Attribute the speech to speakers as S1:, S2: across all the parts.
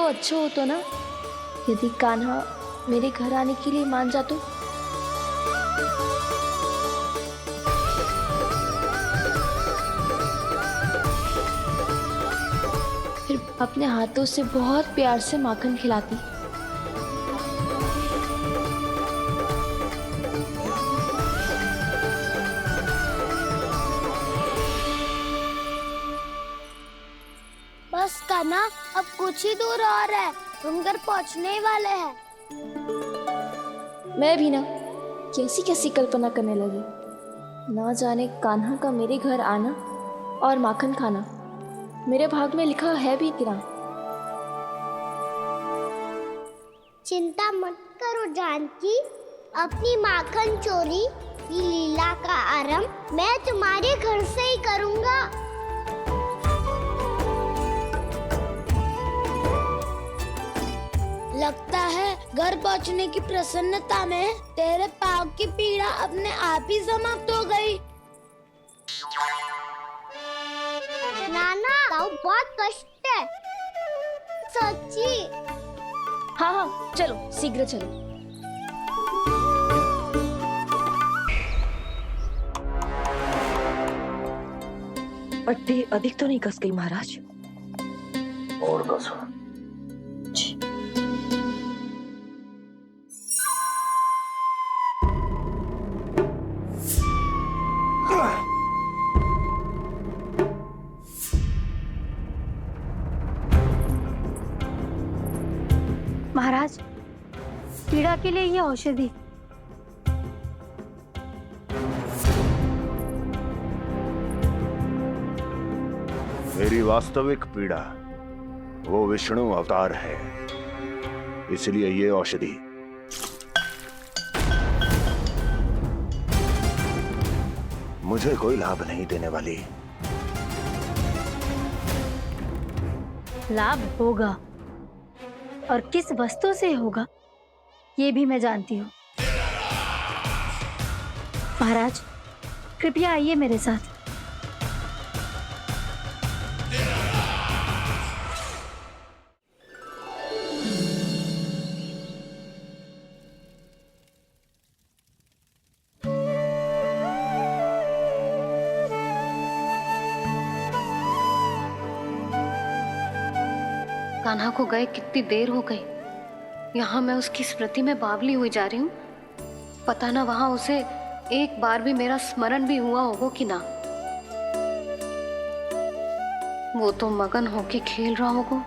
S1: अच्छा होता ना यदि कान्हा मेरे घर आने के लिए मान जातो। फिर अपने हाथों से बहुत प्यार से माखन खिलाती।
S2: बस कान्हा, अब कुछ ही दूर और है, तुम घर पहुंचने ही वाले हैं।
S1: मैं भी ना कैसी कैसी कल्पना करने लगी। ना जाने कान्हा का मेरे घर आना और माखन खाना मेरे भाग में लिखा है भी कि ना।
S2: चिंता मत करो जानकी, अपनी माखन चोरी की लीला का आरंभ मैं तुम्हारे घर से ही करूंगा। लगता है घर पहुंचने की प्रसन्नता में तेरे पाँव की पीड़ा अपने आप ही समाप्त हो गई। नाना, पाँव बहुत कष्ट है सच्ची।
S1: हाँ हाँ चलो शीघ्र चलो।
S3: पट्टी अधिक तो नहीं कस गई महाराज?
S4: और कसो।
S5: महाराज, पीड़ा के लिए ये औषधि।
S4: मेरी वास्तविक पीड़ा वो विष्णु अवतार है, इसलिए ये औषधि। मुझे कोई लाभ नहीं देने वाली।
S5: लाभ होगा, और किस वस्तु से होगा ये भी मैं जानती हूँ। महाराज, कृपया आइए मेरे साथ।
S6: कान्हा को गए कितनी देर हो गई। यहाँ मैं उसकी स्मृति में बावली हुई जा रही हूँ। पता ना वहां उसे एक बार भी मेरा स्मरण भी हुआ होगा कि ना। वो तो मगन होके खेल रहा होगा।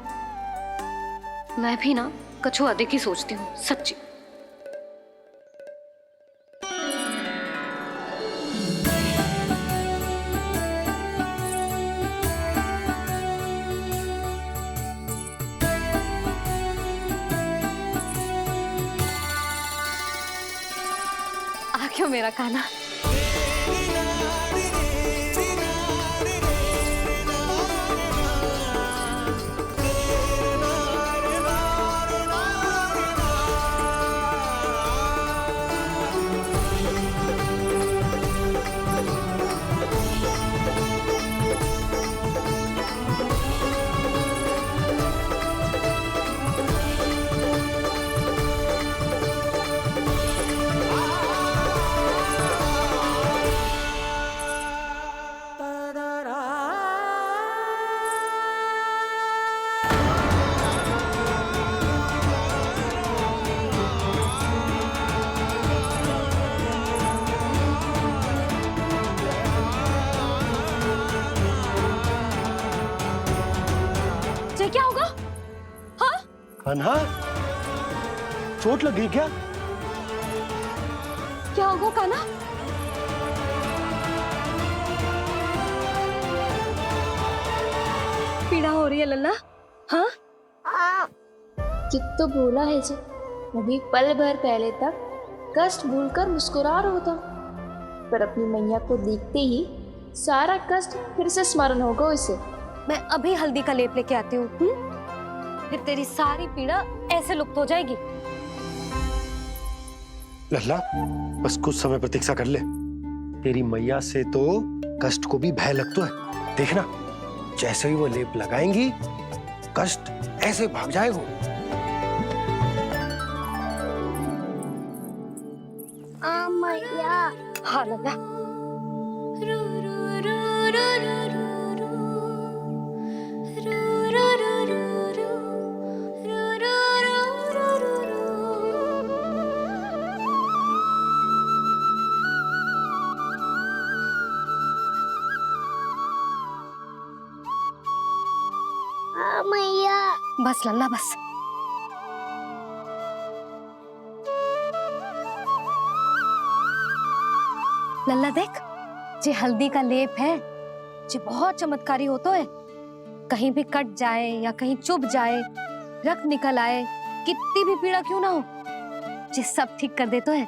S6: मैं भी ना कछु अधिक ही सोचती हूँ सच्ची। क्यों मेरा कान्हा?
S5: क्या होगा? हाँ?
S7: कान्हा, चोट लगी क्या?
S5: क्या होगा कान्हा? पीड़ा हो रही है लल्ला? हाँ?
S1: कित तो बोला है जी, अभी पल भर पहले तक कष्ट भूलकर मुस्कुरा रहा था, पर अपनी मैया को देखते ही सारा कष्ट फिर से स्मरण होगा उसे।
S6: मैं अभी हल्दी का लेप लेके आती हूँ। फिर तेरी सारी पीड़ा ऐसे लुप्त हो जाएगी।
S7: लल्ला, बस कुछ समय प्रतीक्षा कर ले। तेरी मैया से तो कष्ट को भी भय लगता है। देखना, जैसे ही वो लेप लगाएंगी, कष्ट ऐसे भाग जाए वो।
S2: मैया।
S3: हाँ लल्ला,
S2: मैया।
S6: बस लल्ला बस। लल्ला देख, जे हल्दी का लेप है जे बहुत चमत्कारी होतो है। कहीं भी कट जाए या कहीं चुभ जाए, रक्त निकल आए, कितनी भी पीड़ा क्यों ना हो, जे सब ठीक कर देतो है।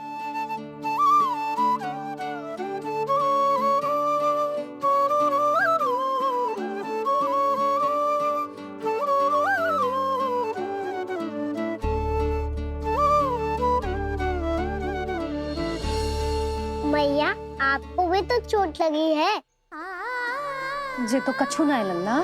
S2: मैया, आपको भी तो चोट लगी है।
S6: जे तो कछु ना है लल्ला।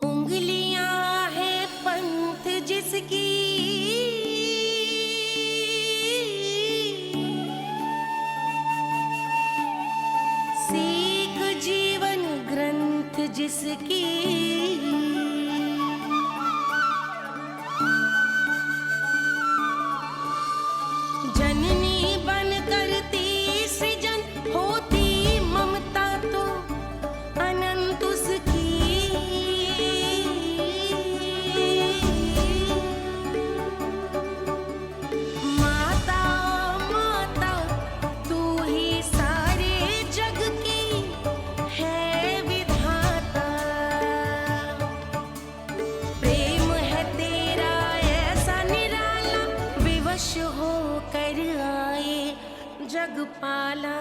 S8: उंगलियां है पंथ जिसकी, सीख जीवन ग्रंथ जिसकी, जननी बन करती सृजन होती ममता तो अनंत उसकी। माता माता तू ही सारे जग की है विधाता। प्रेम है तेरा ऐसा निराला, विवश हो कर आए जग पाला।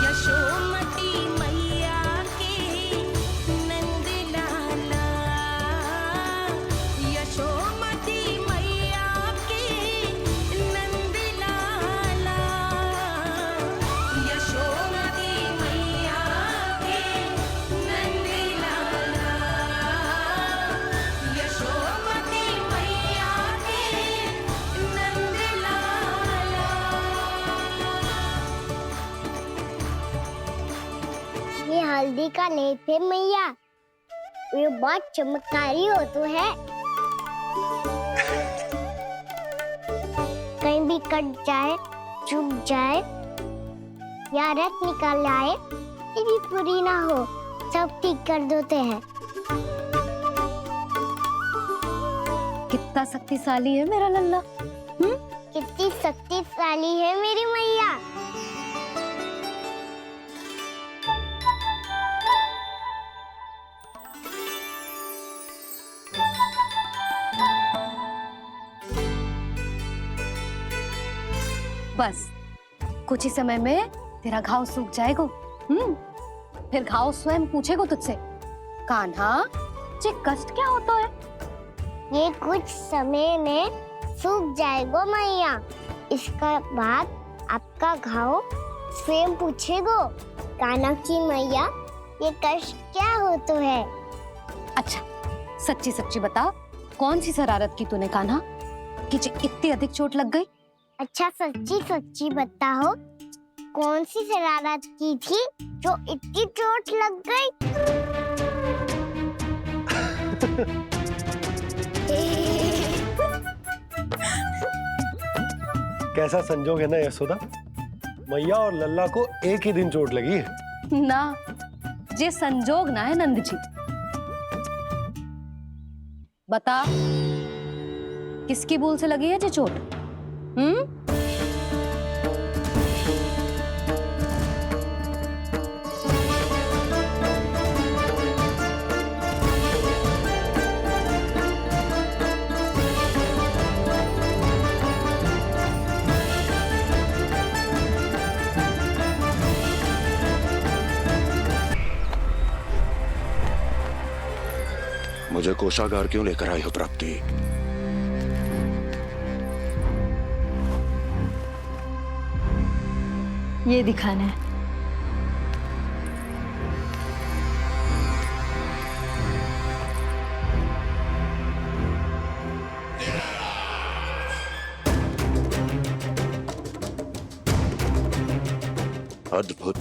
S8: यशोमती मैया के नंद लाला, यशोमती मैया के नंद लाला, यशोमती मैया के नंद लाला, यशोमती मैया के नंद लाला।
S2: ये हल्दी का लेप है मैया, ये बहुत चमत्कारी हो तो है। कहीं भी कट जाए, चुभ जाए या रक्त निकल आए, ये भी पूरी ना हो, सब ठीक कर देते हैं।
S6: कितना शक्तिशाली है मेरा लल्ला।
S2: कितनी शक्तिशाली है मेरी मैया।
S6: बस कुछ ही समय में तेरा घाव सूख जाएगा। फिर घाव स्वयं पूछेगा तुझसे, कान्हा जे कष्ट क्या होता है?
S2: ये कुछ समय में सूख जाएगा मैया। इसका बाद आपका घाव स्वयं पूछेगो, कान्हा की मैया ये कष्ट क्या होता है।
S6: अच्छा सच्ची सच्ची बता, कौन सी शरारत की तूने कान्हा कि जे इतनी अधिक चोट लग गई?
S2: अच्छा सच्ची सच्ची बताओ, कौन सी शरारत की थी जो इतनी चोट लग गई?
S7: कैसा संजोग है ना यशोदा, मैया और लल्ला को एक ही दिन चोट लगी है।
S6: ना, जे संजोग ना है नंद जी। बता, किसकी भूल से लगी है जे चोट?
S4: मुझे कोषागार क्यों लेकर आई हो प्राप्ति?
S5: ये दिखाना है।
S4: अद्भुत।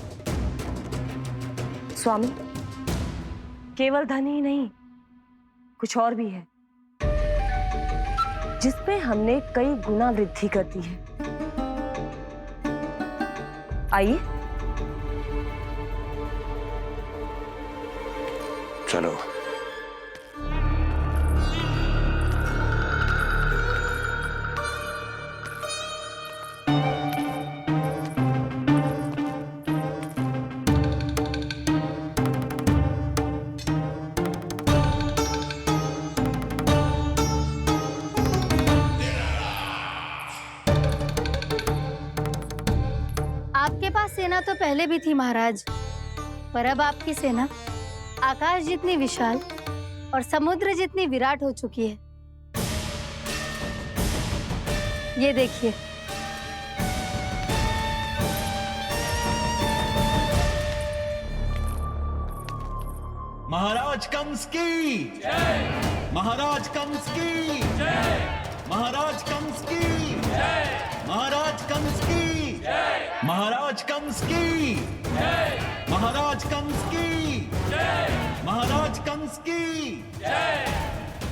S3: स्वामी, केवल धन ही नहीं, कुछ और भी है जिसपे हमने कई गुना वृद्धि कर दी है। आइए।
S4: चलो।
S5: आपके पास सेना तो पहले भी थी महाराज, पर अब आपकी सेना आकाश जितनी विशाल और समुद्र जितनी विराट हो चुकी है। ये देखिए।
S9: महाराज कंस की जय। महाराज कंस की जय। महाराज कंस की जय। महाराज कंस की जय। महाराज कंस की जय। महाराज कंस की जय। महाराज कंस की जय।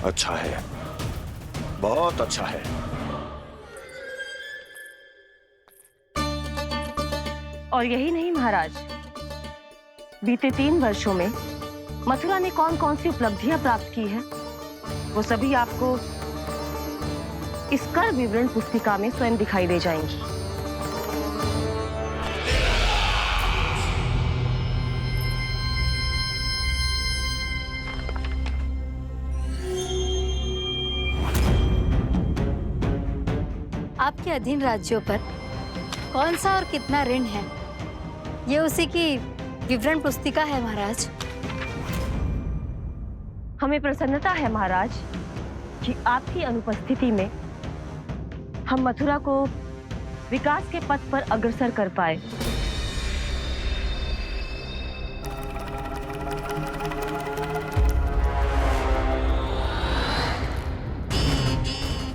S4: अच्छा है, बहुत अच्छा है।
S3: और यही नहीं महाराज, बीते 3 वर्षों में मथुरा ने कौन कौन सी उपलब्धियां प्राप्त की है, वो सभी आपको इस कर विवरण पुस्तिका में स्वयं दिखाई दे जाएंगी।
S5: आपके अधीन राज्यों पर कौन सा और कितना ऋण है, ये उसी की विवरण पुस्तिका है महाराज।
S3: हमें प्रसन्नता है महाराज कि आपकी अनुपस्थिति में हम मथुरा को विकास के पथ पर अग्रसर कर पाए।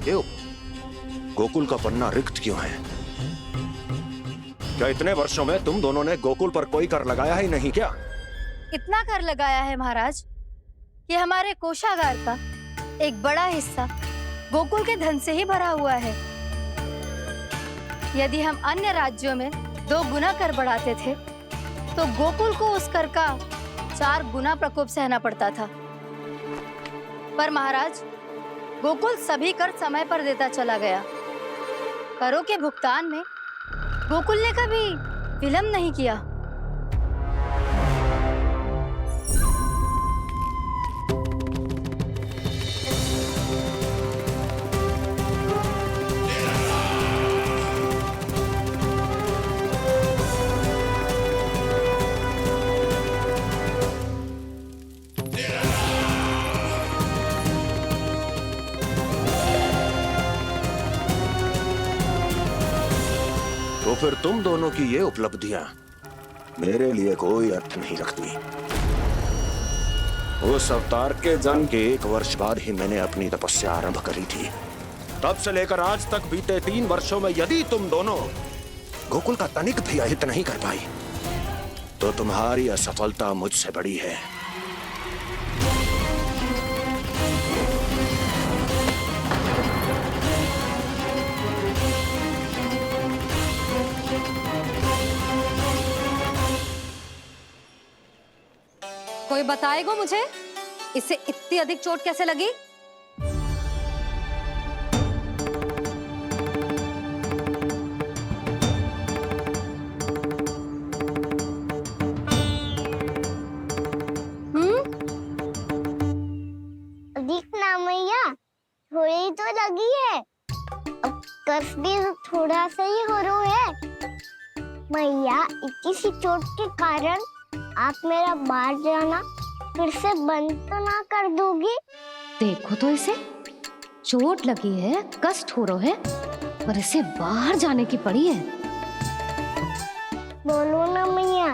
S4: क्यों? गोकुल का पन्ना रिक्त क्यों है? क्या इतने वर्षों में तुम दोनों ने गोकुल पर कोई कर लगाया ही नहीं क्या?
S5: इतना कर लगाया है महाराज कि हमारे कोषागार का एक बड़ा हिस्सा गोकुल के धन से ही भरा हुआ है। यदि हम अन्य राज्यों में 2 गुना कर बढ़ाते थे, तो गोकुल को उस कर का 4 गुना प्रकोप सहना पड़ता था। पर महाराज, गोकुल सभी कर समय पर देता चला गया। करों के भुगतान में गोकुल ने कभी विलंब नहीं किया।
S4: तो फिर तुम दोनों की ये उपलब्धियां मेरे लिए कोई अर्थ नहीं रखती। उस अवतार के जन्म के 1 वर्ष बाद ही मैंने अपनी तपस्या आरंभ करी थी। तब से लेकर आज तक बीते 3 वर्षों में यदि तुम दोनों गोकुल का तनिक भी अहित नहीं कर पाई, तो तुम्हारी असफलता मुझसे बड़ी है।
S6: कोई बताएगा मुझे इसे इतनी अधिक चोट कैसे लगी?
S2: दिखना मैया, थोड़ी तो लगी है। अब कस भी थोड़ा सा ही हो रहा है। मैया, इतनी सी चोट के कारण आप मेरा बाहर जाना फिर से बंद तो ना कर दोगी?
S6: देखो तो इसे, चोट लगी है, कष्ट हो रहा है, पर इसे बाहर जाने की पड़ी है।
S2: बोलो ना मैया,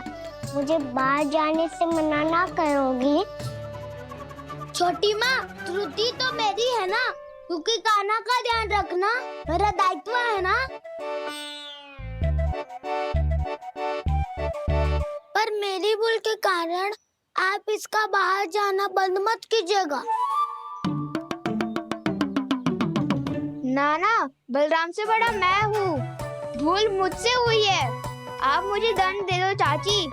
S2: मुझे बाहर जाने से मना ना करोगी? छोटी माँ, त्रुटि तो मेरी है ना, क्योंकि कान्हा का ध्यान रखना मेरा दायित्व है ना। पर मेरी भूल के कारण आप इसका बाहर जाना बंद मत कीजिएगा। नाना, बलराम से बड़ा मैं हूँ, भूल मुझसे हुई है, आप मुझे दंड दे दो चाची।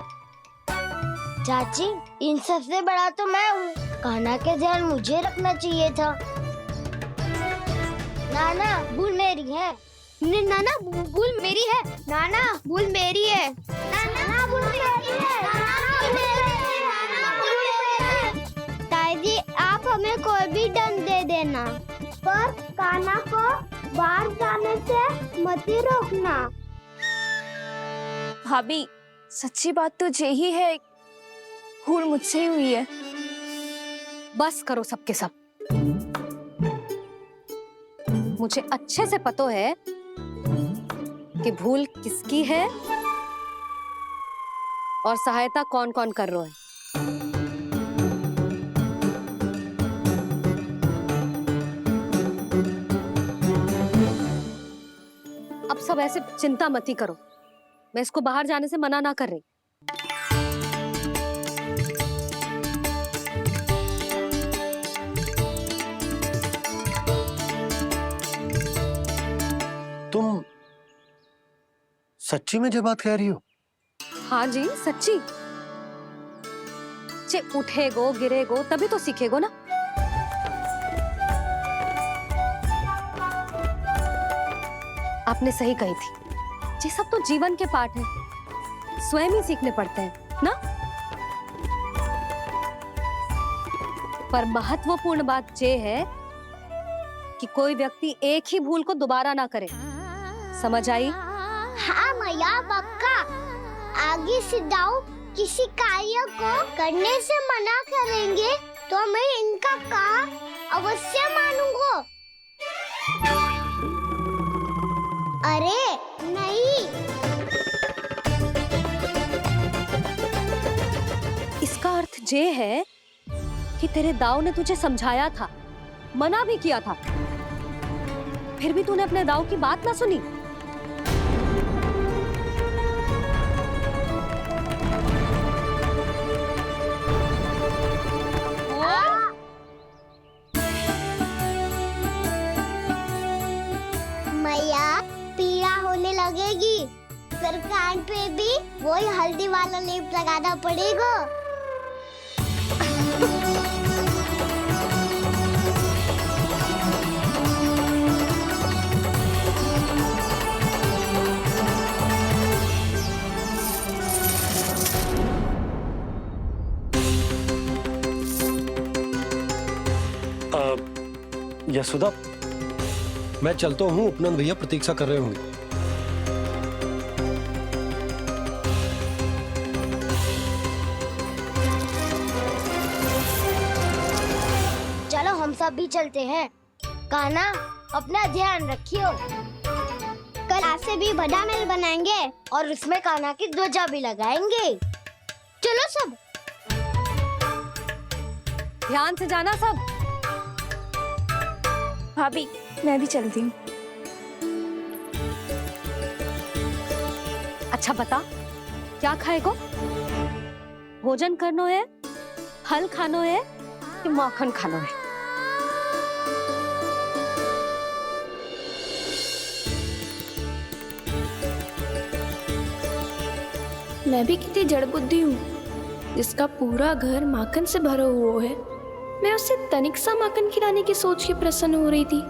S2: चाची, इन सबसे बड़ा तो मैं हूँ, कान्हा के ध्यान मुझे रखना चाहिए था। नाना, भूल मेरी है। नाना, भूल मेरी है। नाना, भूल मेरी है। नाना, भूल मेरी है। नाना, भूल मेरी है। नाना, भूल मेरी है। ताई जी, आप हमें कोई भी दंड दे देना, पर कान्हा को बाहर जाने से मत ही रोकना।
S1: भाभी, सच्ची बात तो यही है, भूल मुझसे ही हुई है।
S6: बस करो सबके सब। मुझे अच्छे से पता है कि भूल किसकी है और सहायता कौन कौन कर रहा है। अब सब ऐसे चिंता मत ही करो, मैं इसको बाहर जाने से मना ना कर रही।
S7: तुम सच्ची में जो बात कह रही हो?
S6: हाँ जी, सच्ची। जे उठेगो गिरेगो तभी तो सीखेगो ना। आपने सही कही थी, ये सब तो जीवन के पाठ है, स्वयं ही सीखने पड़ते हैं ना। पर महत्वपूर्ण बात ये है कि कोई व्यक्ति एक ही भूल को दोबारा ना करे, समझ आई?
S2: हाँ मैया, पक्का। आगे से जाओ किसी कार्य को करने से मना करेंगे तो मैं इनका कहा अवश्य मानूंगा। अरे नहीं,
S6: इसका अर्थ ये है कि तेरे दाऊ ने तुझे समझाया था, मना भी किया था, फिर भी तूने अपने दाऊ की बात ना सुनी।
S2: मैया, पीड़ा होने लगेगी, फिर कान पे भी वही हल्दी वाला लेप लगाना पड़ेगा।
S7: यशोदा, मैं चलता हूँ, उपनंद भैया प्रतीक्षा कर रहे होंगे।
S2: चलो हम सब भी चलते हैं। कान्हा, अपना ध्यान रखियो। कल आज से भी बड़ा महल बनाएंगे और उसमें कान्हा की ध्वजा भी लगाएंगे। चलो सब।
S6: ध्यान से जाना सब।
S1: भाभी, मैं भी चलती हूँ।
S6: अच्छा बता, क्या खाएगो? भोजन करनो है, फल खानो है कि माखन खानो है?
S1: मैं भी कितनी जड़ बुद्धि हूँ, जिसका पूरा घर माखन से भरा हुआ है। मैं उससे तनिक सा माखन खिलाने की सोच के प्रसन्न हो रही थी।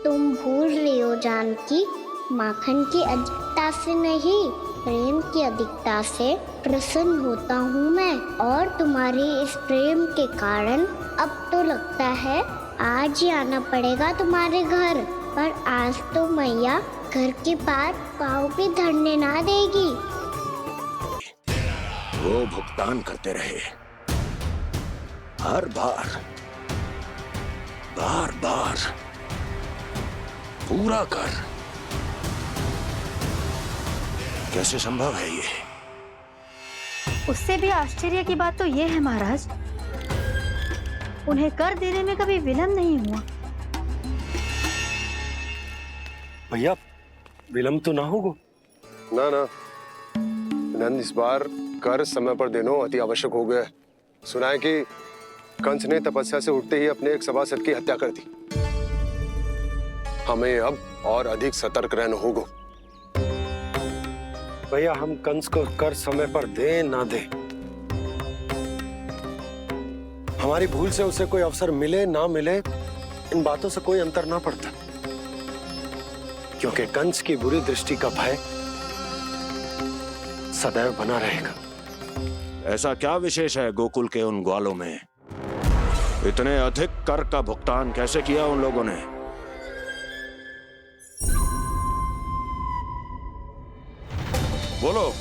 S2: तुम भूल रही हो जानकी, माखन की अधिकता से नहीं, प्रेम की अधिकता से प्रसन्न होता हूँ मैं, और तुम्हारे इस प्रेम के कारण अब तो लगता है आज ही आना पड़ेगा तुम्हारे घर। पर आज तो मैया घर के पास पाँव भी धरने ना देगी।
S4: वो भुगतान करते रहे, हर बार बार बार पूरा कर। कैसे संभव है ये?
S5: उससे भी आश्चर्य की बात तो ये है महाराज, उन्हें कर देने में कभी विलम्ब नहीं हुआ।
S7: भैया विलम्ब तो ना होगा?
S10: ना ना नंद, इस बार कर समय पर देना अति आवश्यक हो गया है। सुना है कि कंस ने तपस्या से उठते ही अपने एक सभासद की हत्या कर दी। हमें अब और अधिक सतर्क रहना होगा।
S7: भैया हम कंस को कर समय पर दे ना दे, हमारी भूल से उसे कोई अवसर मिले ना मिले, इन बातों से कोई अंतर ना पड़ता, क्योंकि कंस की बुरी दृष्टि का भय सदैव बना रहेगा।
S4: ऐसा क्या विशेष है गोकुल के उन ग्वालों में? इतने अधिक कर का भुगतान कैसे किया उन लोगों ने? बोलो,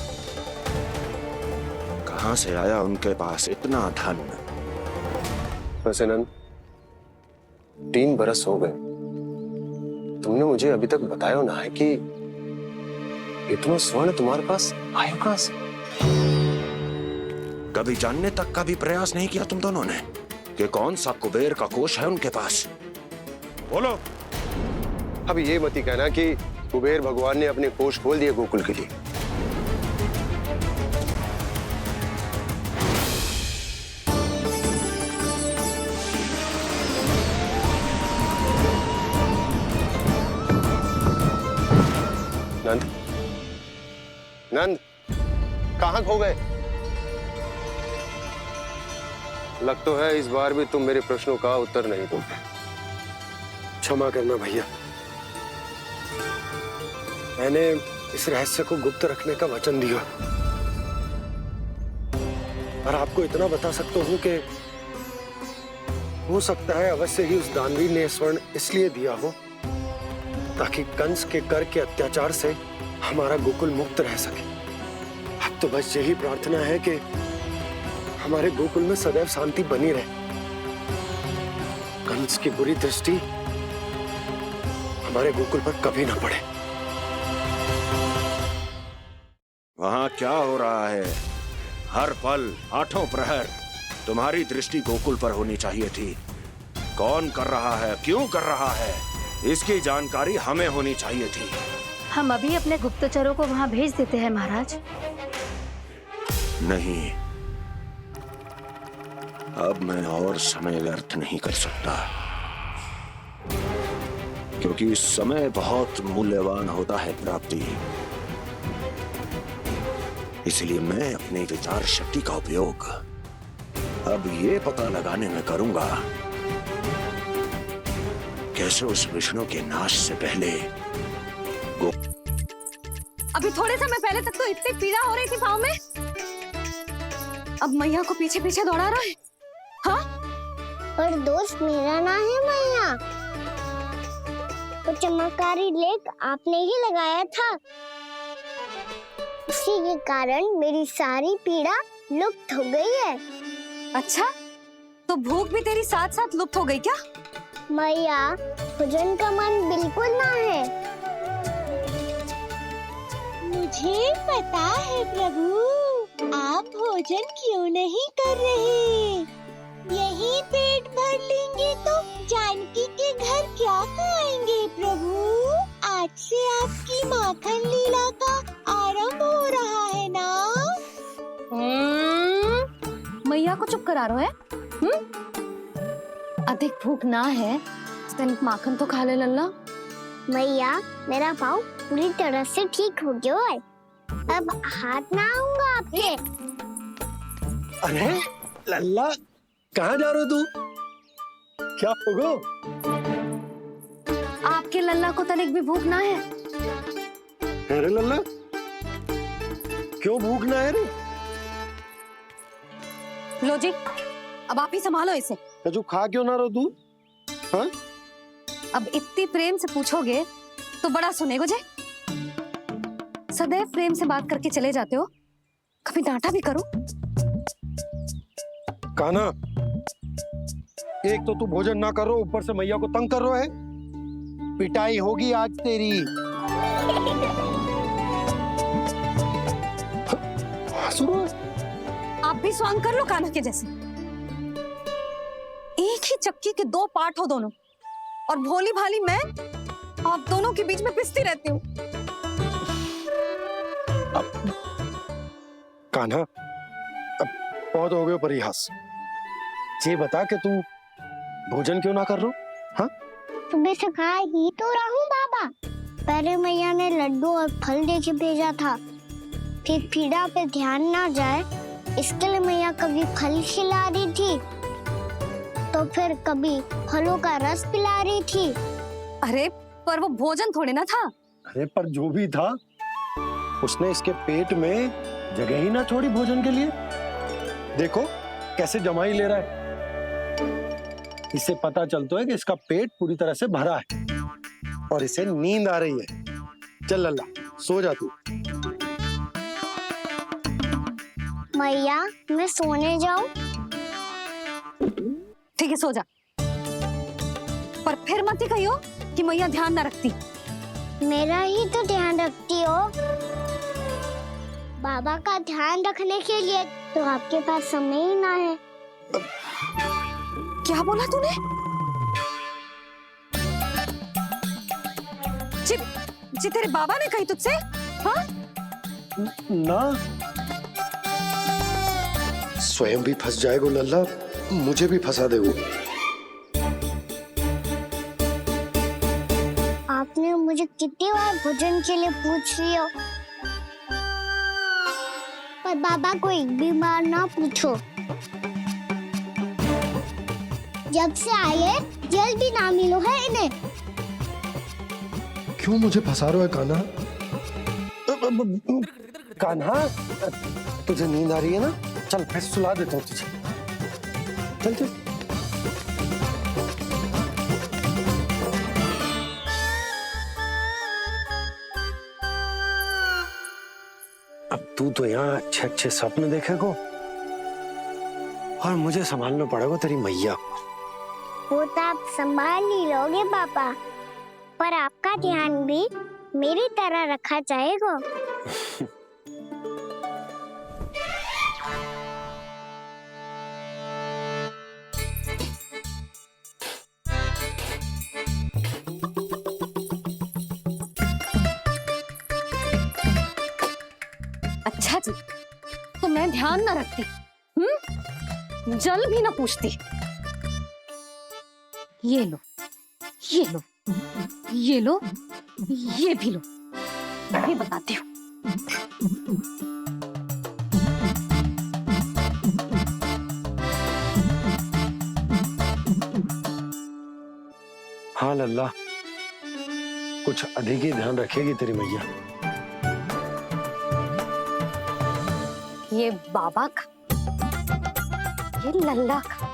S4: कहां से आया उनके पास इतना धन?
S10: वैसे नंद, 3 बरस हो गए, तुमने मुझे अभी तक बताया ना है कि इतना स्वर्ण तुम्हारे पास आया कहां से?
S4: कभी जानने तक का भी प्रयास नहीं किया तुम दोनों ने कि कौन सा कुबेर का कोष है उनके पास? बोलो।
S10: अब ये मत ही कहना कि कुबेर भगवान ने अपने कोष खोल दिए गोकुल के लिए। नंद, नंद, कहां खो गए? लग तो है इस बार भी तुम मेरे प्रश्नों का उत्तर नहीं दोगे।
S7: क्षमा करना भैया, मैंने इस रहस्य को गुप्त रखने का वचन दिया, और आपको इतना बता सकता हूं कि हो सकता है अवश्य ही उस दानवीर ने स्वर्ण इसलिए दिया हो ताकि कंस के कर के अत्याचार से हमारा गोकुल मुक्त रह सके। अब तो बस यही प्रार्थना है कि हमारे गोकुल में सदैव शांति बनी रहे, कंस की बुरी दृष्टि हमारे गोकुल पर कभी ना पड़े।
S4: वहां क्या हो रहा है? हर पल, आठों प्रहर तुम्हारी दृष्टि गोकुल पर होनी चाहिए थी। कौन कर रहा है, क्यों कर रहा है, इसकी जानकारी हमें होनी चाहिए थी।
S5: हम अभी अपने गुप्तचरों को वहां भेज देते हैं महाराज।
S4: नहीं, अब मैं और समय व्यर्थ नहीं कर सकता, क्योंकि समय बहुत मूल्यवान होता है प्राप्ति। इसलिए मैं अपनी विचार शक्ति का उपयोग अब ये पता लगाने में करूंगा कैसे उस विष्णु के नाश से पहले
S6: अभी थोड़े समय पहले तक तो इतनी पीड़ा हो रही थी पाँव में, अब मैया को पीछे पीछे दौड़ा रहा है। हाँ?
S2: पर दोस्त मेरा ना है मैया, तो चमत्कारी लेख आपने ही लगाया था, इसी के कारण मेरी सारी पीड़ा लुप्त हो गई है।
S6: अच्छा, तो भूख भी तेरी साथ साथ लुप्त हो गई क्या?
S2: मैया, भोजन का मन बिल्कुल ना है। मुझे पता है प्रभु, आप भोजन क्यों नहीं कर रहे? यही पेट भर लेंगे तो जानकी के घर क्या खाएंगे प्रभु? आज से आपकी माखन लीला का आरंभ हो रहा है ना?
S6: मैया को चुप करा रहे हैं? अधिक भूख ना है तो तनिक माखन तो खा ले लल्ला।
S2: मैया, मेरा पाँव पूरी तरह से ठीक हो गया है, अब हाथ ना आऊंगा आपके।
S7: अरे लल्ला, कहाँ जा रहे हो तू? क्या होगा?
S6: आपके लल्ला को तनिक भी भूख ना है?
S7: अरे लल्ला, क्यों भूख ना है रे?
S6: लो जी, अब आप ही संभालो इसे।
S7: कजू खा क्यों ना रो तू? हाँ?
S6: अब इतनी प्रेम से पूछोगे तो बड़ा सुनेगो जे। सदैव प्रेम से बात करके चले जाते हो, कभी डांटा भी करो।
S7: कान्हा, एक तो तू भोजन ना करो, ऊपर से मैया को तंग कर रहा है। पिटाई होगी आज तेरी। सुनो,
S6: आप भी स्वांग कर लो कान्हा के जैसे। एक ही चक्की के दो पार्ट हो दोनों, और भोली भाली मैं आप दोनों के बीच में पिसती रहती हूँ।
S7: कान्हा, अब बहुत हो गए परिहास। ये बता कि तू भोजन क्यों ना कर रहा? हाँ?
S2: सुबह से खा ही तो रहा हूँ बाबा। पहले मैया ने लड्डू और फल दे के भेजा था, फिर पीड़ा पे ध्यान ना जाए इसके लिए मैया कभी फल खिला रही थी, तो फिर कभी फलों का रस पिला रही थी।
S6: अरे पर वो भोजन थोड़े ना था।
S7: अरे पर जो भी था, उसने इसके पेट में जगह ही ना छोड़ी भोजन के लिए। देखो कैसे जमाई ले रहा है। इससे पता चलता है कि इसका पेट पूरी तरह से भरा है और इसे नींद आ रही है। चल लल्ला, सो जा तू।
S2: मैया, मैं सोने जाऊं?
S6: ठीक है, सो जा। पर फिर मत ही कहियो कि मैया ध्यान ना रखती।
S2: मेरा ही तो ध्यान रखती हो। बाबा का ध्यान रखने के लिए तो आपके पास समय ही ना है।
S6: क्या बोला तूने? जी तेरे बाबा ने कही तुझसे? हाँ?
S7: ना, स्वयं भी फंस जाएगा लल्ला, मुझे भी फंसा देगो।
S2: आपने मुझे कितनी बार भोजन के लिए पूछ लिया, पर बाबा को एक भी बार ना पूछो। जब से आए जल भी ना मिलो है इन्हें।
S7: क्यों मुझे फंसा रहा है कान्हा? कान्हा, तुझे नींद आ रही है ना? चल मैं सुला देता हूँ तुझे। चल चल। अब तू तो यहाँ अच्छे अच्छे सपने देखेगो और मुझे संभालना पड़ेगा तेरी मैया को।
S2: वो तो आप संभाल ही लोगे पापा, पर आपका ध्यान भी मेरी तरह रखा जाएगा।
S6: अच्छा जी, तो मैं ध्यान ना रखती, जल भी ना पूछती। ये लो, ये लो, ये लो, ये भी लो, मैं भी बताती हूँ।
S7: हाँ लल्ला, कुछ अधिक ही ध्यान रखेगी तेरी मैया।
S6: ये बाबा का, ये लल्ला का।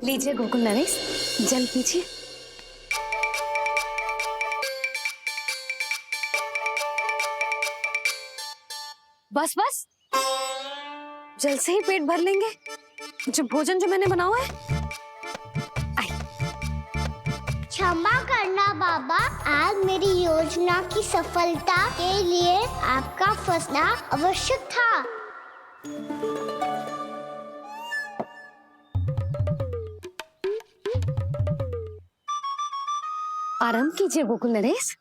S6: लीजिए गोकुल नरेश, जल पीजिए। बस बस, जल से ही पेट भर लेंगे। जो भोजन जो मैंने बनाया है।
S2: क्षमा करना बाबा, आज मेरी योजना की सफलता के लिए आपका फंसना आवश्यक था।
S6: आराम कीजिए गोकुल नरेश।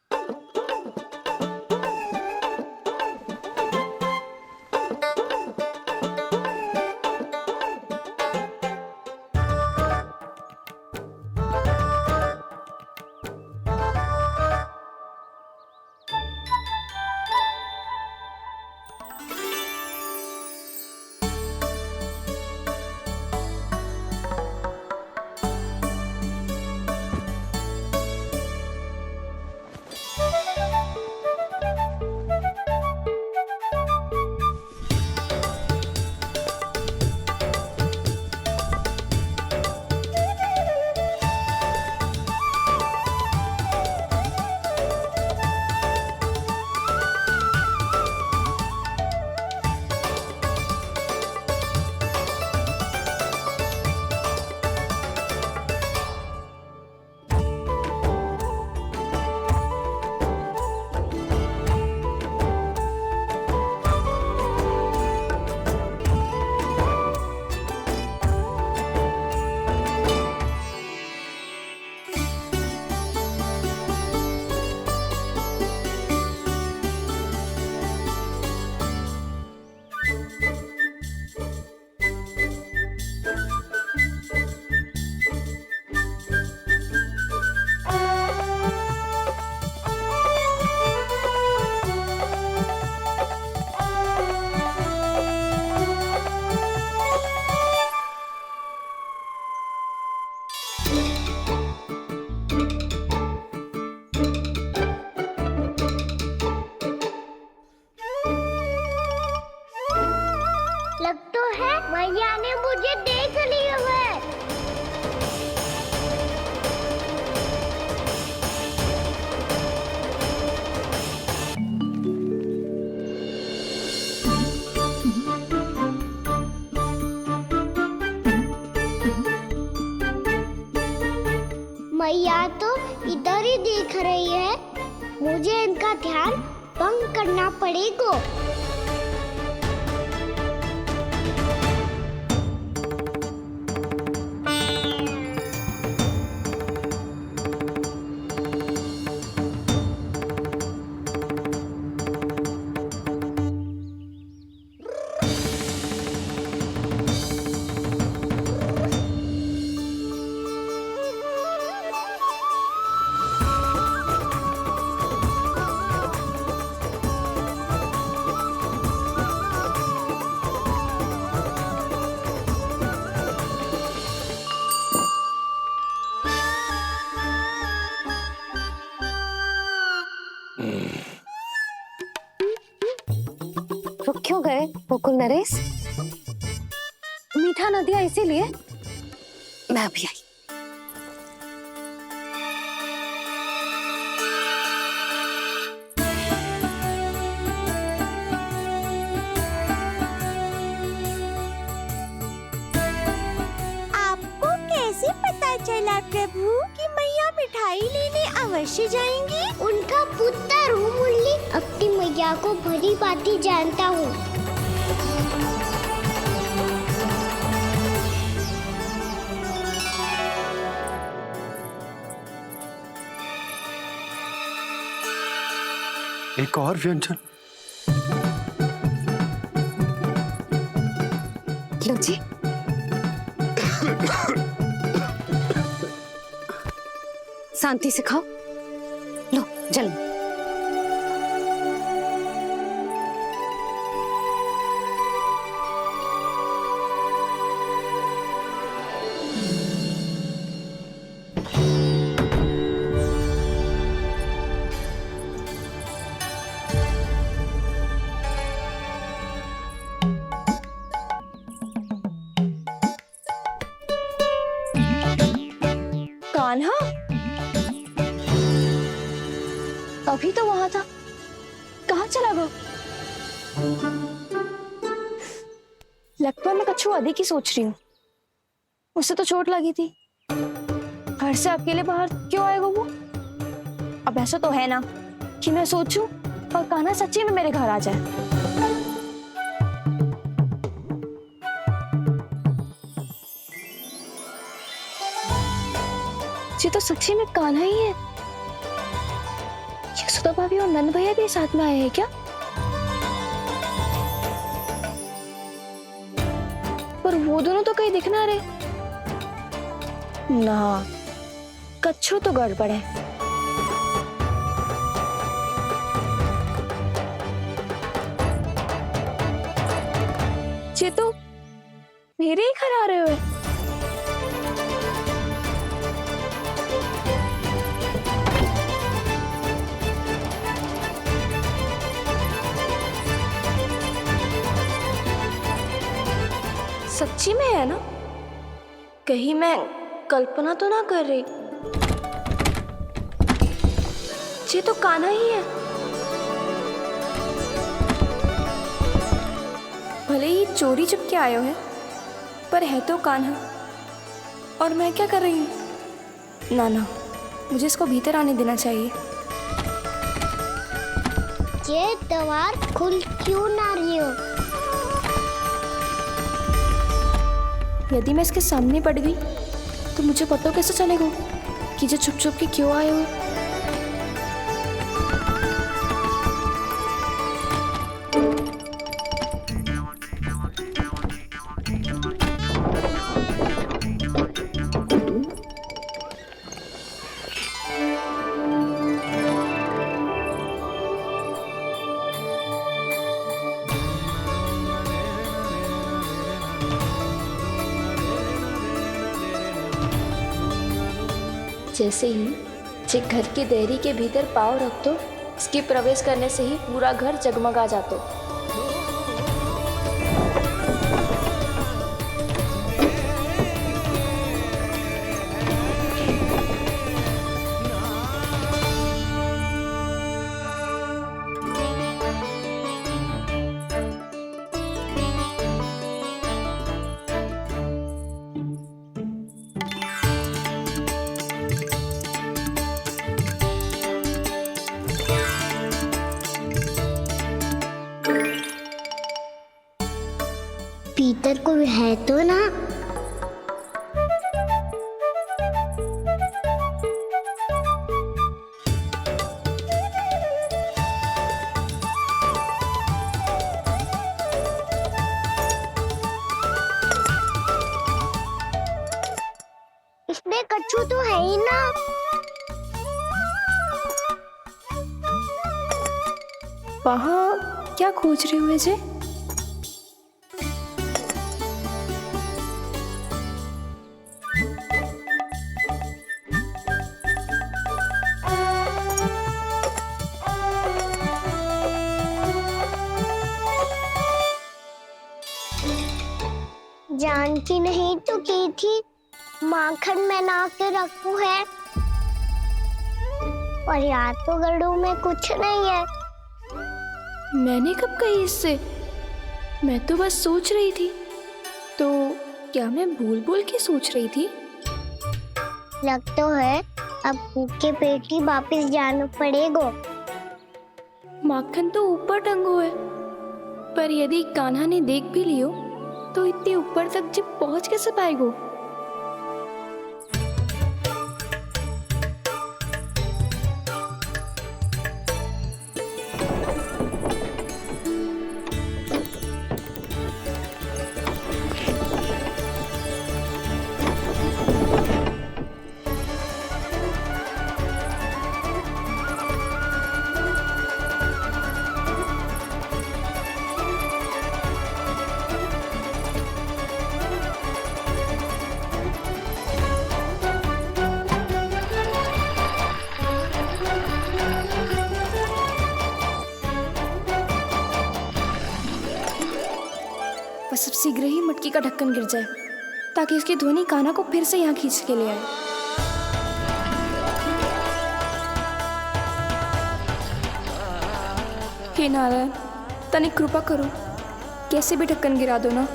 S2: मैया ने मुझे देख लिया है। मैया तो इधर ही देख रही है, मुझे इनका ध्यान भंग करना पड़ेगा।
S6: रुक क्यों गए गोकुल नरेश? मीठा न दिया इसीलिए मैं अभी आई।
S2: आपको कैसे पता चला प्रभु कि मैया मिठाई लेने अवश्य जाएंगी? उनका पुत्र हूँ मुरली, अपनी मैया को भली भांति जानता हूँ।
S7: एक और व्यंजन।
S6: लो जी। शांति से खाओ। लो जल।
S1: कान्हा अभी तो वहां था, कहाँ चला गया? लगता मैं कच्छू आदि की सोच रही हूँ। उसे तो चोट लगी थी, घर से अकेले बाहर क्यों आएगा वो? अब ऐसा तो है ना कि मैं सोचूं और कान्हा सच्ची में मेरे घर आ जाए। ये तो सच्ची में कान्हा ही है। यशोदा भाभी और नंद भैया भी साथ में आए हैं क्या? पर वो दोनों तो कहीं दिख ना रहे। ना, कच्छू तो गड़बड़ है। ये तो मेरे ही घर आ रहे हुए। सच्ची में है ना? कहीं मैं कल्पना तो ना कर रही? ये तो कान्हा ही है। भले ही चोरी चुपके आयो है, पर है तो कान्हा। और मैं क्या कर रही हूँ? ना ना, मुझे इसको भीतर आने देना चाहिए।
S2: ये द्वार खुल क्यों ना रही हो?
S1: यदि मैं इसके सामने पड़ गई तो मुझे पता कैसे चलेगा कि ये छुप छुप के क्यों आए हुए? जैसे ही जे घर की देहरी के भीतर पाँव रख दो, इसके प्रवेश करने से ही पूरा घर जगमगा जातो।
S2: भीतर कोई है तो ना? इसमें कच्छू तो है ही ना।
S1: वहाँ क्या खोज रहे हुए जे?
S2: जानती नहीं तो की थी माखन में ना के रखू है, और याद तो गड़ू में कुछ नहीं है।
S1: मैंने कब कही इससे? मैं तो बस सोच रही थी। तो क्या मैं भूल भूल के सोच रही थी?
S2: लग तो है अब भूखे पेट ही वापिस जाना पड़ेगा।
S1: माखन तो ऊपर टंगो है, पर यदि कान्हा ने देख भी लियो तो इतने ऊपर तक जब पहुंच कैसे पाएगो? बस अब शीघ्र ही मटकी का ढक्कन गिर जाए ताकि इसकी ध्वनि कान्हा को फिर से यहाँ खींच के ले आए। हे नारायण, तनिक कृपा करो, कैसे भी ढक्कन गिरा दो ना।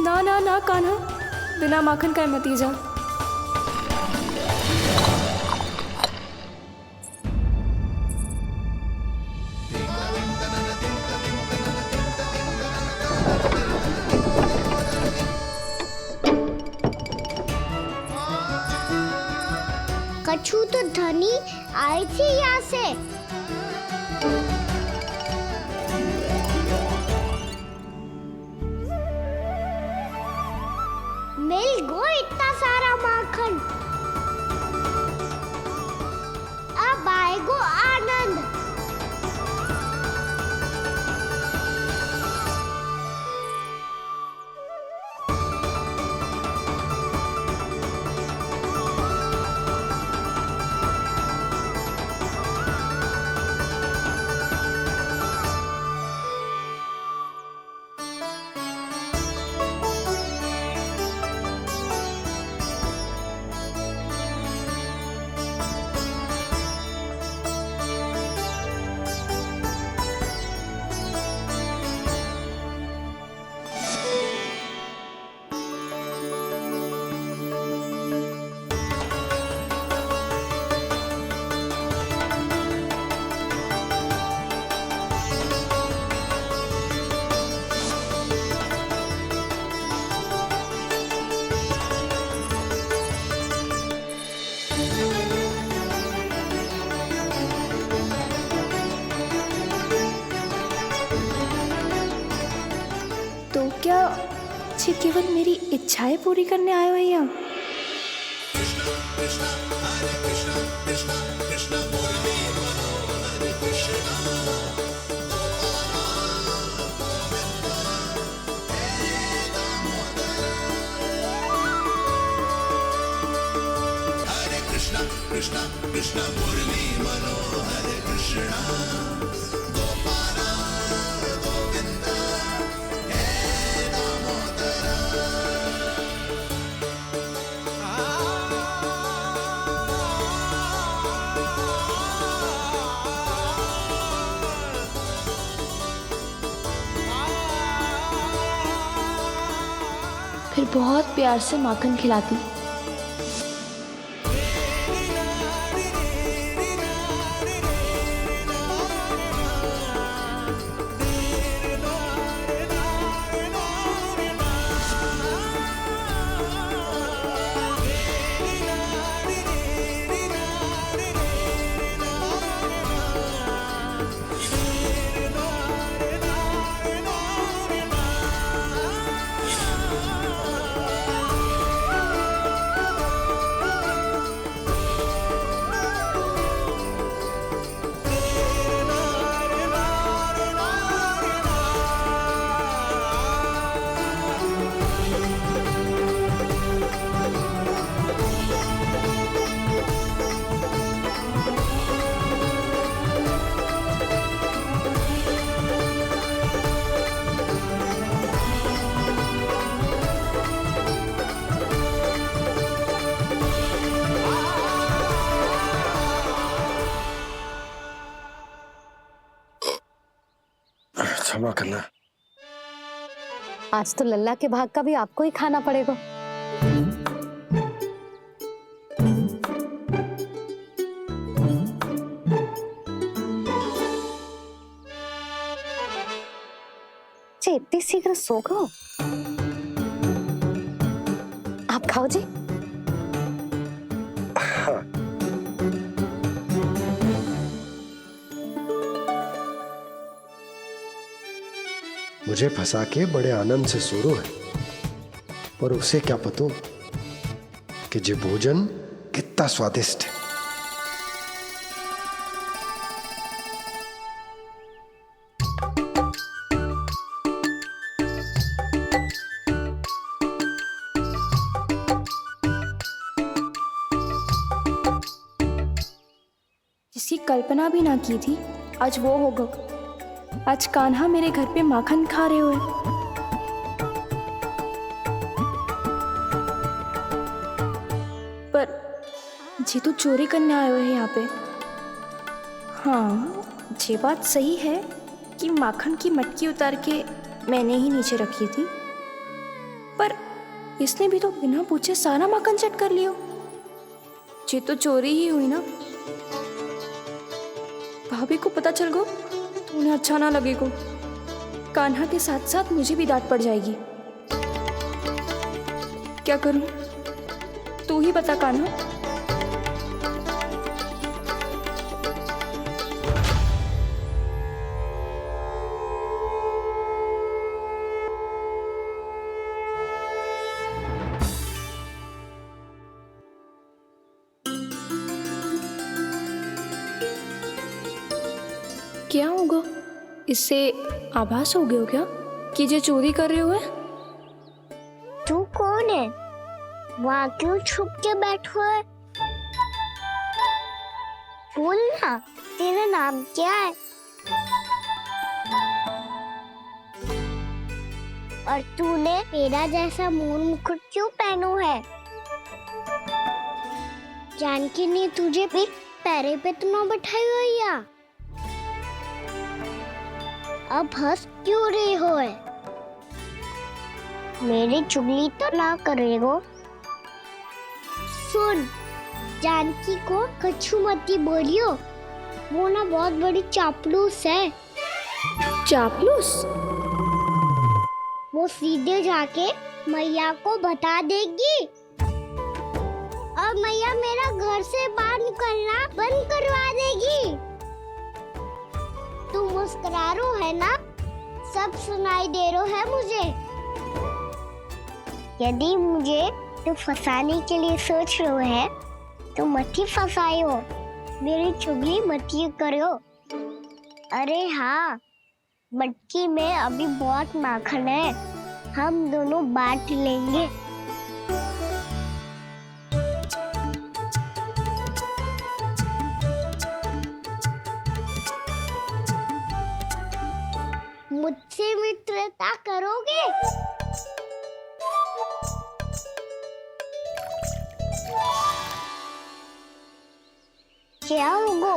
S1: ना ना ना कान्हा, बिना माखन का मत ही जा।
S2: कच्छू तो धनी आई थी यहाँ से। मिल गो इतना सारा माखन। अब आएगो आनंद। तो क्या ये केवल मेरी इच्छाएं पूरी करने आए हो यहाँ? फिर बहुत प्यार से माखन खिलाती।
S7: क्षमा करना।
S6: आज तो लल्ला के भाग का भी आपको ही खाना पड़ेगा। जी इतनी शीघ्र सो गो? आप खाओ जी।
S7: हाँ। मुझे फंसा के बड़े आनंद से सो रहा है, पर उसे क्या पता कि ये भोजन कितना स्वादिष्ट है।
S1: जिसकी कल्पना भी ना की थी, आज वो होगा। आज कान्हा मेरे घर पे माखन खा रहे हुए। पर जी तो चोरी करने आए हुए हैं यहाँ पे। हाँ, ये बात सही है कि माखन की मटकी उतार के मैंने ही नीचे रखी थी, पर इसने भी तो बिना पूछे सारा माखन चट कर लिया। ये तो चोरी ही हुई ना। भाभी को पता चल गो तो उन्हें अच्छा ना लगेगा। कान्हा के साथ साथ मुझे भी डांट पड़ जाएगी। क्या करूं? तू ही बता कान्हा। क्या होगा? इससे आभास हो गया हो क्या कि ये चोरी कर रहे हुए?
S2: तू कौन है? वहाँ क्यों छुप के बैठो है? बोल ना, तेरा नाम क्या है? और तूने मेरा जैसा मोर मुकुट क्यों पहनो है? जानकी ने तुझे भी पैरे पे तो ना बैठाई हुई है। अब हंस क्यों रही हो है? मेरी चुगली तो ना करेगो। सुन, जानकी को कछु मती बोलियो, वो ना बहुत बड़ी चापलूस है।
S1: चापलूस?
S2: वो सीधे जाके मैया को बता देगी और मैया मेरा घर से बाहर निकलना बंद करवा देगी। तू मुस्कुरा रो है ना? सब सुनाई दे रो है मुझे। यदि मुझे तू फंसाने के लिए सोच रो है तो मत ही फंसायो, मेरी चुगली मत ही करो। अरे हाँ, मटकी में अभी बहुत माखन है, हम दोनों बांट लेंगे। मुझसे मित्रता करोगे? क्या होगो?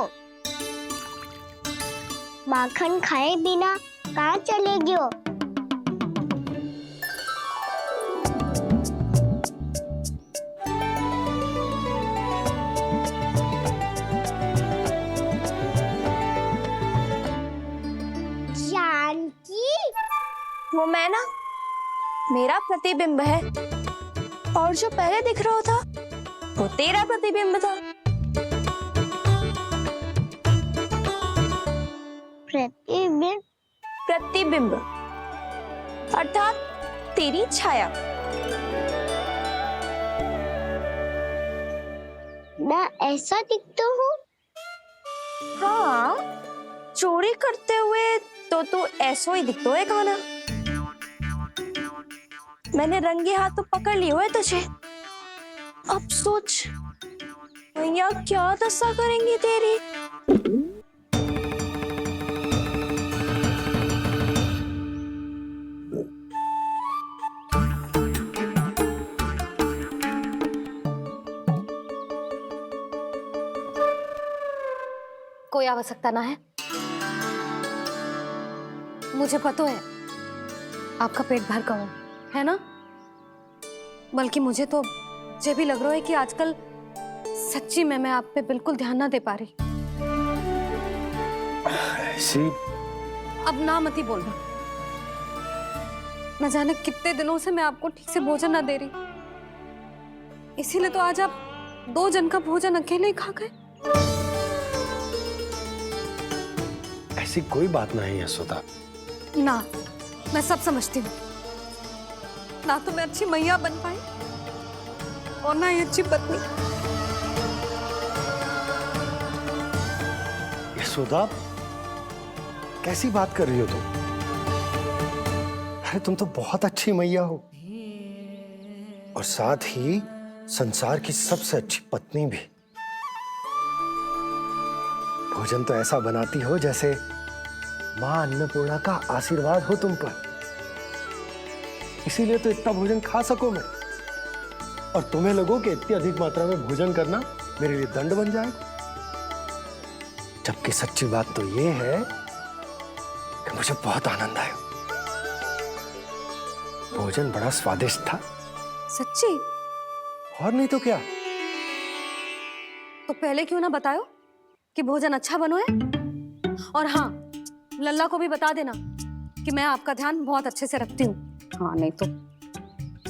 S2: माखन खाए बिना कहाँ चलेगी हो?
S1: वो मैं ना, मेरा प्रतिबिंब है, और जो पहले दिख रहा था वो तेरा प्रतिबिंब था।
S2: प्रतिबिंब?
S1: प्रतिबिंब अर्थात तेरी छाया।
S2: मैं ऐसा दिखता हूँ?
S1: हाँ, चोरी करते हुए तो तू ऐसा ही दिखता है कान्हा। मैंने रंगे हाथ तो पकड़ लिए हुए तुझे। अब सोच भैया क्या दशा करेंगी तेरी।
S6: कोई आवश्यकता ना है। मुझे पता है आपका पेट भर का हो, है ना? बल्कि मुझे तो ये भी लग रहा है कि आजकल सच्ची में मैं आप पे बिल्कुल ध्यान ना दे पा रही।
S7: ऐसी
S6: अब ना मत ही बोलना। न जाने कितने दिनों से मैं आपको ठीक से भोजन ना दे रही, इसीलिए तो आज आप 2 जन का भोजन अकेले ही खा गए।
S7: ऐसी कोई बात नहीं है सुधा।
S6: ना, मैं सब समझती हूँ। ना तो मैं अच्छी मैया बन पाई और ना ही अच्छी पत्नी।
S7: यशोदा, कैसी बात कर रही हो तुम? अरे तुम तो बहुत अच्छी मैया हो और साथ ही संसार की सबसे अच्छी पत्नी भी। भोजन तो ऐसा बनाती हो जैसे मां अन्नपूर्णा का आशीर्वाद हो तुम पर। इसीलिए तो इतना भोजन खा सको मैं, और तुम्हें लगो कि इतनी अधिक मात्रा में भोजन करना मेरे लिए दंड बन जाएगा। जबकि सच्ची बात तो ये है कि मुझे बहुत आनंद आया। भोजन बड़ा स्वादिष्ट था।
S6: सच्ची?
S7: और नहीं तो क्या।
S6: तो पहले क्यों ना बताओ कि भोजन अच्छा बनो है? और हाँ, लल्ला को भी बता देना कि मैं आपका ध्यान बहुत अच्छे से रखती हूँ। हाँ नहीं तो।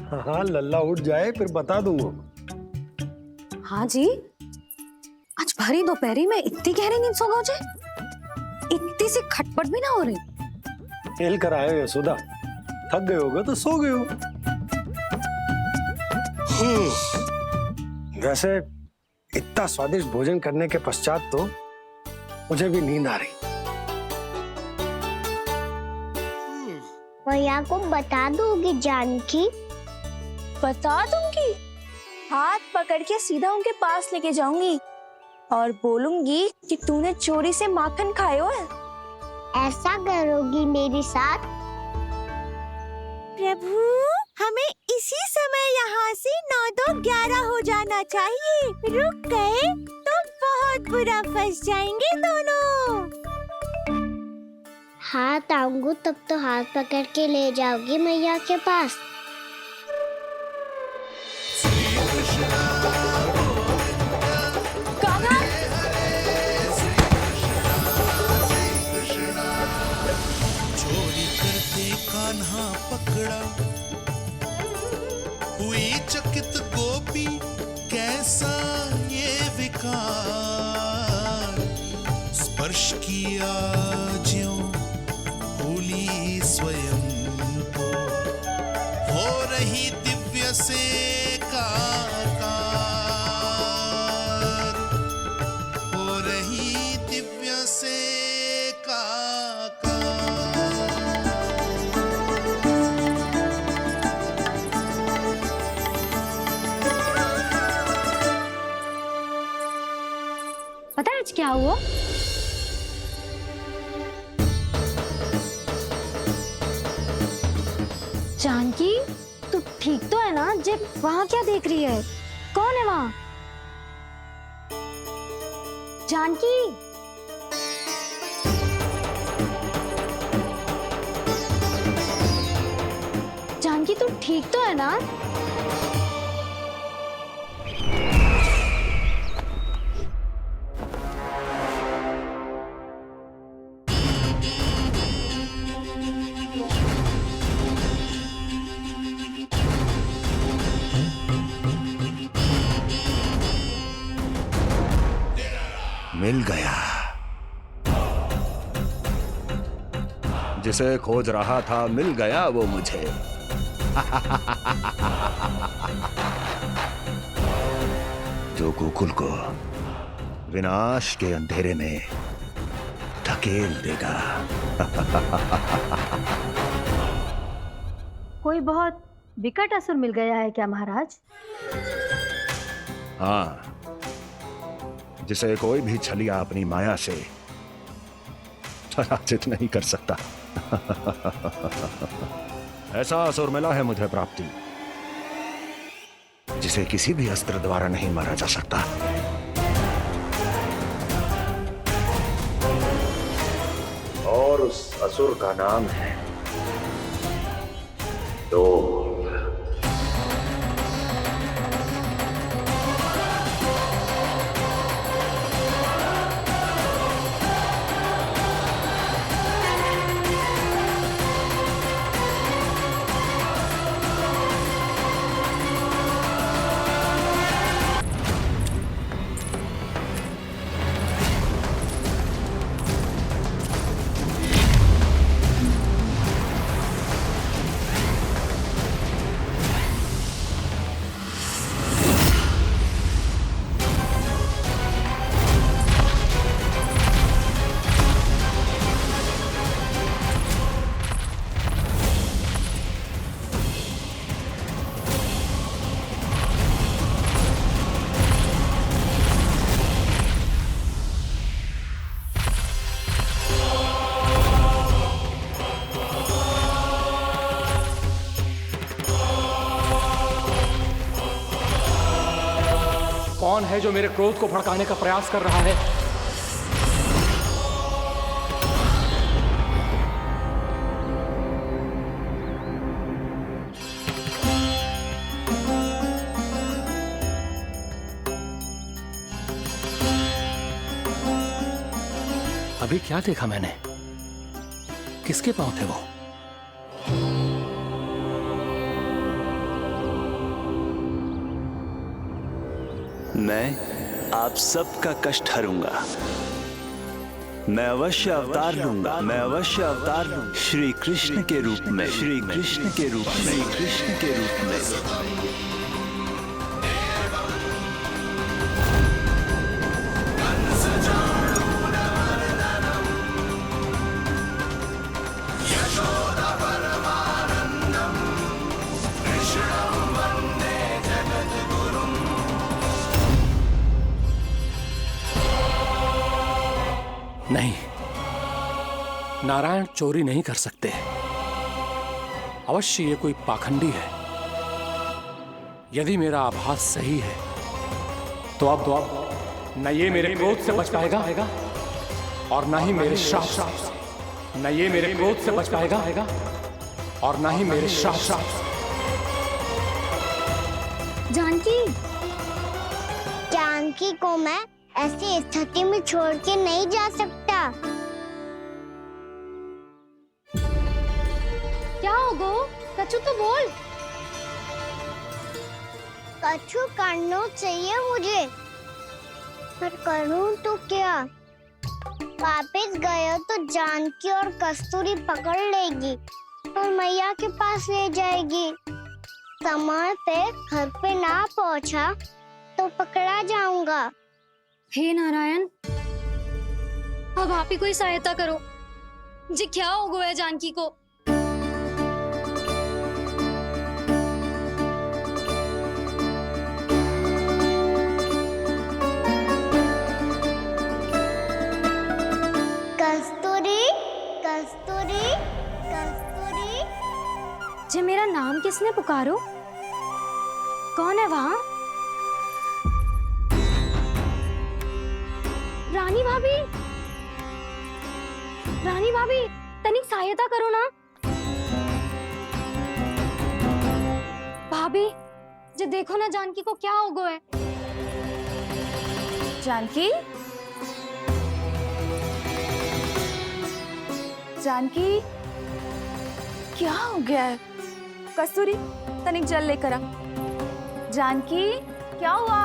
S7: हाँ, लल्ला उठ जाए फिर बता दूंगा।
S6: हाँ जी, आज भरी दोपहरी में इतनी गहरी नींद सो गए? इतनी सी खटपट भी ना हो रही?
S7: खेल कर आए हो यशोदा, थक गए होगे तो सो गए हो। वैसे इतना स्वादिष्ट भोजन करने के पश्चात तो मुझे भी नींद आ रही।
S2: मैया को बता दोगी जानकी?
S1: बता दूंगी। हाथ पकड़ के सीधा उनके पास लेके जाऊंगी और बोलूंगी कि तूने चोरी से माखन खाया है।
S2: ऐसा करोगी मेरे साथ?
S8: प्रभु, हमें इसी समय यहाँ से 9-2-11 हो जाना चाहिए। रुक गए तो बहुत बुरा फंस जाएंगे दोनों।
S2: हाथ आऊंगी तब तो हाथ पकड़ के ले जाओगी मैया के पास।
S11: चोरी करते कान्हा पकड़ा, हुई चकित गोपी कैसा ये विकार। स्पर्श किया ज्यों भूली स्वयं को, हो रही दिव्य से काकार, हो रही दिव्य से
S6: पता है आज क्या हुआ?
S1: जानकी, तू ठीक तो है ना? जे वहाँ क्या देख रही है? कौन है वहाँ? जानकी, जानकी तू ठीक तो है ना?
S4: मिल गया। जिसे खोज रहा था मिल गया वो मुझे। जो गोकुल को विनाश के अंधेरे में धकेल देगा।
S5: कोई बहुत विकट असुर मिल गया है क्या महाराज?
S4: हाँ, जिसे कोई भी छलिया अपनी माया से पराजित नहीं कर सकता। ऐसा असुर मिला है मुझे प्राप्ति, जिसे किसी भी अस्त्र द्वारा नहीं मारा जा सकता। और उस असुर का नाम है लोभ।
S12: कौन है जो मेरे क्रोध को भड़काने का प्रयास कर रहा है? अभी क्या देखा मैंने? किसके पांव थे वो?
S9: मैं आप सबका कष्ट हरूंगा। मैं अवश्य अवतार लूंगा। मैं अवश्य अवतार लूंगा श्री कृष्ण के रूप में। श्री कृष्ण के रूप में। श्री कृष्ण के रूप में।
S12: नहीं, नारायण चोरी नहीं कर सकते। अवश्य ये कोई पाखंडी है। यदि मेरा आभास सही है तो अब न ये मेरे क्रोध से बच पाएगा और न ही मेरे श्राप से। न ये मेरे क्रोध से बच पाएगा और न ही मेरे श्राप से।
S2: जानकी, जानकी को मैं ऐसी स्थिति में छोड़ के नहीं जा सकता।
S6: क्या हो गो? कछु तो बोल।
S2: कछु करना चाहिए मुझे, पर करूं तो क्या? वापस गया तो जानकी और कस्तूरी पकड़ लेगी और मैया के पास ले जाएगी। समय पे घर पे ना पहुंचा तो पकड़ा जाऊंगा।
S6: हे नारायण, अब आप ही कोई सहायता करो। जी क्या हो गया जानकी को?
S2: कस्तूरी, कस्तूरी, कस्तूरी।
S6: जी मेरा नाम किसने पुकारो? कौन है वहाँ? रानी भाभी, रानी भाभी, तनिक सहायता करो ना। भाभी, जी देखो ना जानकी को क्या हो गया है।
S1: जानकी, जानकी, क्या हो गया है? कस्तूरी, तनिक जल लेकर आ। जानकी, क्या हुआ?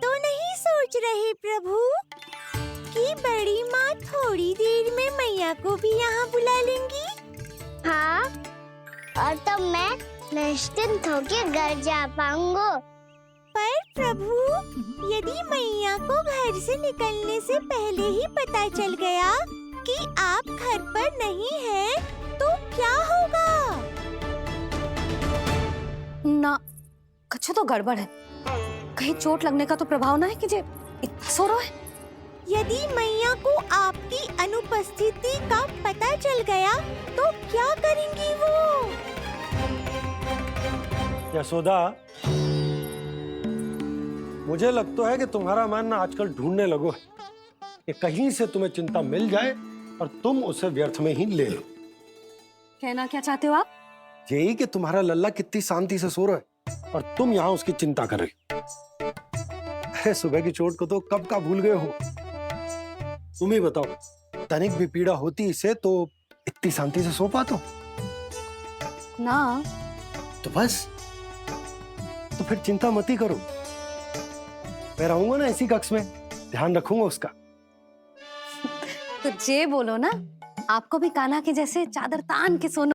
S8: तो नहीं सोच रहे प्रभु कि बड़ी माँ थोड़ी देर में मैया को भी यहाँ बुला लेंगी?
S2: हाँ, और तब मैं निश्चिंत होकर घर जा पाऊंगा।
S8: पर प्रभु, यदि मैया को घर से निकलने से पहले ही पता चल गया कि आप घर पर नहीं हैं, तो क्या होगा?
S6: ना, कुछ तो गड़बड़ है। कहीं चोट लगने का तो प्रभाव ना है कि जे इतना सो रहा है।
S8: यदि मैया को आपकी अनुपस्थिति का पता चल गया तो क्या करेंगी वो?
S7: यशोदा, मुझे लगता है कि तुम्हारा मन ना आजकल ढूंढने लगो है कि कहीं से तुम्हें चिंता मिल जाए और तुम उसे व्यर्थ में ही ले लो।
S6: कहना क्या चाहते हो आप?
S7: यही कि तुम्हारा लल्ला कितनी शांति से सो रहा है और तुम यहाँ उसकी चिंता कर रही हो। अरे सुबह की चोट को तो कब का भूल गए हो। तुम ही बताओ, तनिक भी पीड़ा होती इसे तो इतनी शांति से सो पाते हो?
S6: ना।
S7: तो बस, तो फिर चिंता मत ही करो। मैं रहूंगा ना इसी कक्ष में, ध्यान रखूंगा उसका।
S6: तो जे बोलो ना, आपको भी कान्हा के जैसे चादर तान के सोना